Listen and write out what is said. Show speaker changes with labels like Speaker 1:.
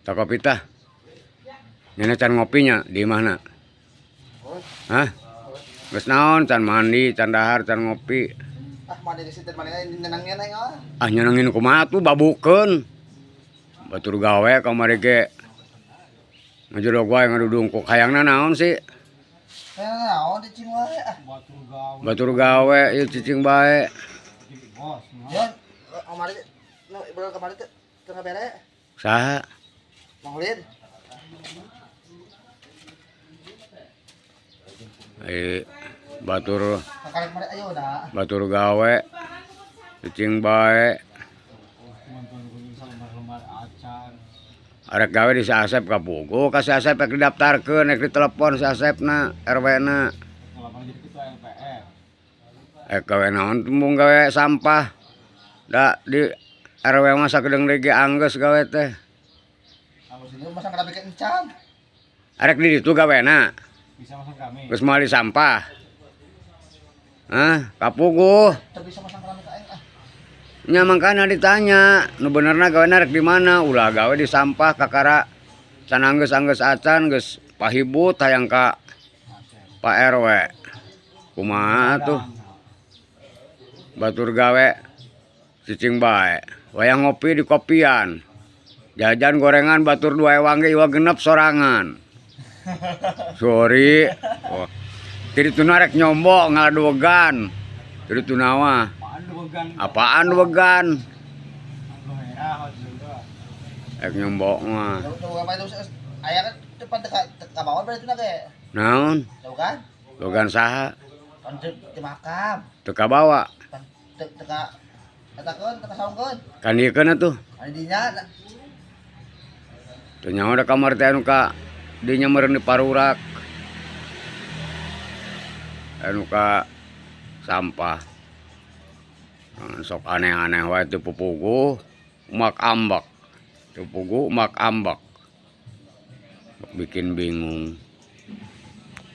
Speaker 1: Toko pita. Nyana can ngopinya di mana? Hah? Geus naon can mandi, can dahar, can ngopi.
Speaker 2: Ah mandi di situ mandi nenangnya neng ah.
Speaker 1: Ah nyenengin kumaha tuh babukeun. Batur gawe kamari ge. Ngajodog wae ngadudung ku hayangna naon sih?
Speaker 2: Naon cicing wae ah.
Speaker 1: Batur gawe ieu cicing bae.
Speaker 2: Yon kamari no ibu kamari teh teu bere.
Speaker 1: Saha?
Speaker 2: Manglin.
Speaker 1: Batur
Speaker 2: Kakak kemarin ayo dah.
Speaker 1: batur gawe cicing bae. Arek gawe di si Asep ka Pugu, ka si Asep rek didaftarkeun, rek ditelepon si Asepna, RW-na. Gawe naon tembung gawe sampah. Da di RW mah sakedeung deui ge anggeus gawe teh.
Speaker 2: Aku sini masa ngadapi ke encan.
Speaker 1: Arek di ditu gawena.
Speaker 2: Bisa masang kami.
Speaker 1: Geus moal di sampah. Hah, ka Pugu.
Speaker 2: Teu bisa masang kami ka aing ah.
Speaker 1: Nya mangkana ditanya, nu benerna gawena rek di mana? Ulah gawe di sampah kakara can anggeus-anggeus acan geus pahibut hayang ka Pak RW. Kumaha tuh? Batur gawe cicing bae. Wayang ngopi di kopian. Jajan gorengan batur dua ewang ge iwa genep sorangan. Sorry. Oh. Jadi tuna rek nyombok ngaladogan. Jadi tunawa. Apaan wegan? Rek nyombok mah.
Speaker 2: Tuh apa itu aya kan depan teka bawah berarti na ge.
Speaker 1: Naon?
Speaker 2: Tahu kan?
Speaker 1: Logan saha?
Speaker 2: Kan di makam.
Speaker 1: Teu kabawa.
Speaker 2: Teka katakeun teka saungkeun.
Speaker 1: Kan ieu keuna tuh.
Speaker 2: Ari dinya.
Speaker 1: Teu nyaho da kamar teh anu ka dinya meureun di parurak. Anu ka sampah. Sok aneh-aneh wae teu pupugu mak ambak. Teu pugu mak ambak. Bikin bingung.